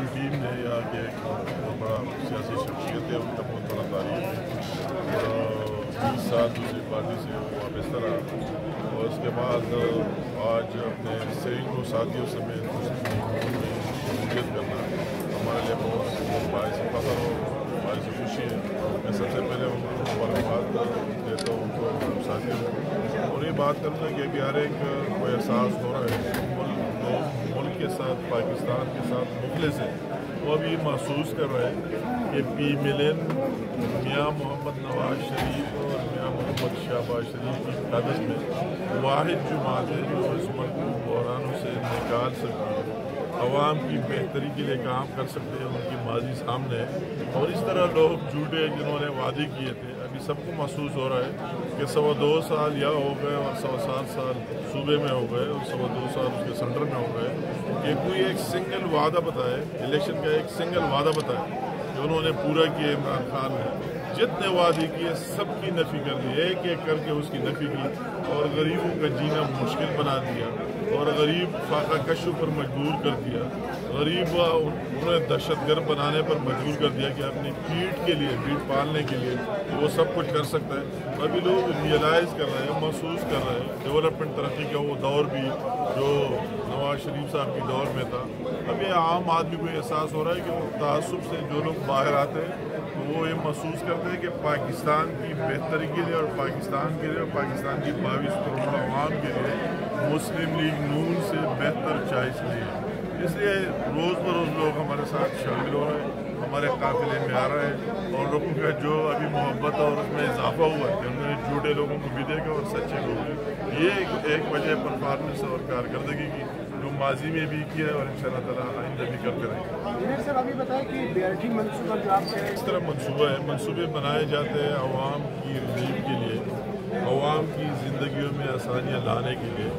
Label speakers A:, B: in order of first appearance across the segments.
A: پوری ٹیم نے یا کہ بہت بڑا سیاسی شخصیت ہے، ان کا بہت بڑا تاریخ ہے اور 20 سال دوسری پارٹی سے وہ واپس رہا اور اس کے بعد آج اپنے سینکڑوں ساتھیوں سمیت شمولیت کرنا ہمارے لیے بہت باعث فخر اور باعث خوشی ہے۔ میں سب سے پہلے ان کو مبارکباد دیتا ہوں ان کو ساتھیوں کو، اور یہ بات کروں گا کہ ابھی ہر ایک کو احساس ہو رہا ہے ملک کے ساتھ، پاکستان کے ساتھ مخلص ہے، وہ ابھی یہ محسوس کر رہے ہیں کہ پی ملن میاں محمد نواز شریف اور میاں محمد شہباز شریف کی قیادت میں واحد جماعت ہے جو اس ملک کو بحرانوں سے نکال سکتی ہے، عوام کی بہتری کے لیے کام کر سکتے ہیں، ان کی ماضی سامنے ہے اور اس طرح لوگ جھوٹے جنہوں نے وعدے کیے تھے ابھی سب کو محسوس ہو رہا ہے کہ 2.25 سال یا ہو گئے اور 7.25 سال صوبے میں ہو گئے اور 2.25 سال اس کے سینٹر میں ہو گئے کہ کوئی ایک سنگل وعدہ بتائے، الیکشن کا ایک سنگل وعدہ بتائے جو انہوں نے پورا کیا۔ عمران خان نے جتنے وعدے کیے سب کی نفی کر دی، ایک ایک کر کے اس کی نفی کی اور غریبوں کا جینا مشکل بنا دیا اور غریب فاقہ کشوں پر مجبور کر دیا، غریب انہوں نے دہشت گرد بنانے پر مجبور کر دیا کہ اپنی پیٹ کے لیے، پیٹ پالنے کے لیے وہ سب کچھ کر سکتا ہے۔ ابھی لوگ ریئلائز کر رہے ہیں، محسوس کر رہے ہیں ڈیولپمنٹ ترقی کا وہ دور بھی جو نواز شریف صاحب کی دور میں تھا، اب یہ عام آدمی کو احساس ہو رہا ہے کہ وہ تعصب سے جو لوگ باہر آتے ہیں وہ یہ محسوس کرتے ہیں کہ پاکستان کی بہتری کے لیے اور پاکستان کے لیے اور پاکستان کی 22 کروڑ عوام کے لیے مسلم لیگ نون سے بہتر چوائس نہیں ہے۔ اس لیے روز بروز لوگ ہمارے ساتھ شامل ہو رہے ہیں، ہمارے قافلے میں آ رہے ہیں اور لوگوں کا جو ابھی محبت اور اس میں اضافہ ہوا ہے کہ انہوں نے جھوٹے لوگوں کو بھی دیکھا اور سچے لوگوں کو، یہ ایک وجہ پرفارمنس اور کارکردگی کی جو ماضی میں بھی کیا ہے اور انشاءاللہ تعالیٰ آئندہ بھی کرتے رہیں گے۔
B: سر ابھی بتائیں کہ BRT منصوبہ جو آپ
A: اس طرح منصوبہ ہے، منصوبے بنائے جاتے ہیں عوام کی ریلیف کے لیے، عوام کی زندگیوں میں آسانیاں لانے کے لیے۔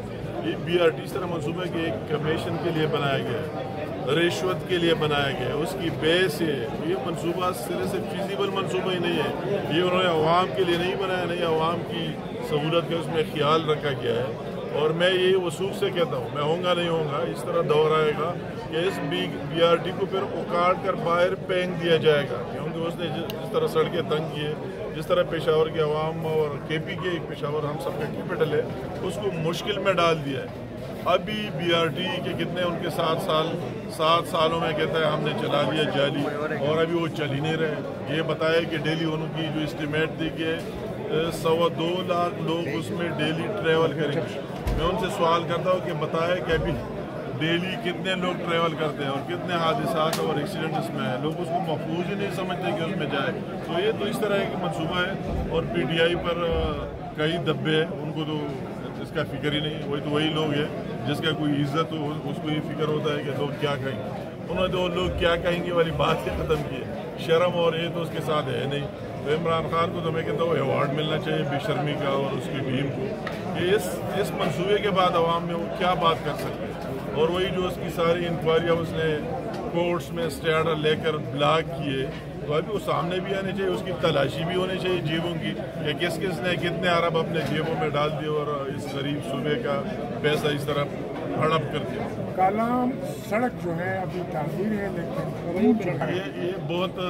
A: یہ BRT اس طرح منصوبہ ہے کہ ایک کمیشن کے لیے بنایا گیا ہے، رشوت کے لیے بنایا گیا ہے، اس کی بیس یہ منصوبہ سرے سے فیزیبل منصوبہ ہی نہیں ہے، یہ انہوں نے عوام کے لیے نہیں بنایا، نہیں عوام کی سہولت کا اس میں خیال رکھا گیا ہے۔ اور میں یہی وثوق سے کہتا ہوں، میں ہوں گا نہیں ہوں گا، اس طرح دور آئے گا کہ اس BRT کو پھر اکاڑ کر باہر پھینک دیا جائے گا، کیونکہ اس نے جس طرح سڑکیں تنگ کیے، جس طرح پشاور کے عوام اور KP کے پشاور ہم سب کا کیپٹل ہے، اس کو مشکل میں ڈال دیا ہے۔ ابھی BRT کے کتنے ان کے 7 سالوں میں کہتا ہے ہم نے چلا لیا جعلی، اور ابھی وہ چل ہی نہیں رہے۔ یہ بتایا کہ ڈیلی ان کی جو اسٹیمیٹ تھی کہ 2.25 لاکھ لوگ اس میں ڈیلی ٹریول کریں گے۔ میں ان سے سوال کرتا ہوں کہ بتایا کہ ابھی ڈیلی کتنے لوگ ٹریول کرتے ہیں اور کتنے حادثات اور ایکسیڈنٹ اس میں ہیں، لوگ اس کو محفوظ ہی نہیں سمجھتے کہ اس میں جائے۔ تو یہ تو اس طرح ایک منصوبہ ہے اور PTI پر کئی دبے ہیں، ان کو تو اس کا فکر ہی نہیں، وہی لوگ ہیں جس کا کوئی عزت ہو اس کو یہ فکر ہوتا ہے کہ لوگ کیا کہیں گے۔ انہوں نے تو لوگ کیا کہیں گے والی بات ہی ختم کی ہے، شرم اور یہ تو اس کے ساتھ ہے نہیں۔ تو عمران خان کو تو میں کہتا ہوں ایوارڈ ملنا چاہیے بے شرمی کا اور اس کی ٹیم کو کہ اس منصوبے کے بعد عوام میں وہ کیا بات کر سکتے ہیں، اور وہی جو اس کی ساری انکوائریاں اس نے کورٹس میں اسٹے آرڈر لے کر بلاک کیے، تو ابھی وہ سامنے بھی آنے چاہیے، اس کی تلاشی بھی ہونی چاہیے جیبوں کی کہ کس نے کتنے ارب اپنے جیبوں میں ڈال دیے اور اس غریب صوبے کا پیسہ اس طرح ہڑپ کر دیا۔
B: کالام سڑک جو ہے ابھی تعمیر ہے لیکن
A: یہ بہت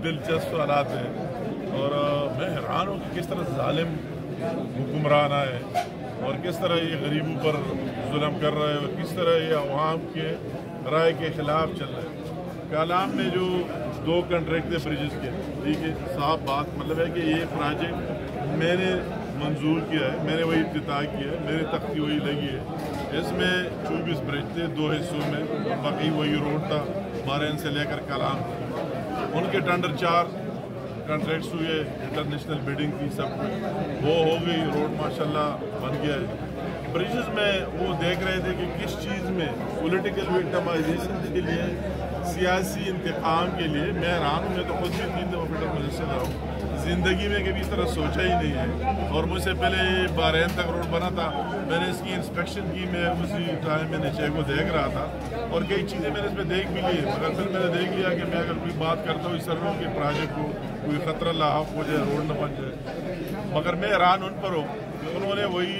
A: دلچسپ حالات ہیں اور میں حیران ہوں کہ کس طرح ظالم حکمران آئے اور کس طرح یہ غریبوں پر ظلم کر رہے ہیں اور کس طرح یہ عوام کے رائے کے خلاف چل رہے ہیں۔ کالام میں جو 2 کنٹریکٹ تھے بریجز کے، ٹھیک ہے، صاف بات مطلب ہے کہ یہ پروجیکٹ میں نے منظور کیا ہے، میں نے وہی افتتاح کیا ہے، میری تختی وہی لگی ہے۔ اس میں 24 برج تھے 2 حصوں میں، باقی وہی روڈ تھا مارین سے لے کر کالام، ان کے ٹینڈر 4 کنٹریکٹس ہوئے، انٹرنیشنل بیڈنگ کی، سب وہ ہو گئی، روڈ ماشاءاللہ بن گیا ہے۔ بریجز میں وہ دیکھ رہے تھے کہ کس چیز میں پولیٹیکل وکٹمائزیشن کے لیے، سیاسی انتقام کے لیے، میں حیران ہوں، میں تو خود بھی 3 دفعہ فیڈرل مجلس رہا ہوں، زندگی میں کبھی اس طرح سوچا ہی نہیں ہے۔ اور مجھ سے پہلے بحرین تک روڈ بنا تھا، میں نے اس کی انسپیکشن کی، میں اسی ٹائم میں نیچے کو دیکھ رہا تھا اور کئی چیزیں میں نے اس میں دیکھ بھی لی، مگر پھر میں نے دیکھ لیا کہ میں اگر کوئی بات کرتا ہوں اس طرح کے پروجیکٹ کو کوئی خطرہ لاحق ہو جائے، روڈ نہ بن جائے۔ مگر میں حیران ان پر ہوں کہ انہوں نے وہی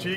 A: 6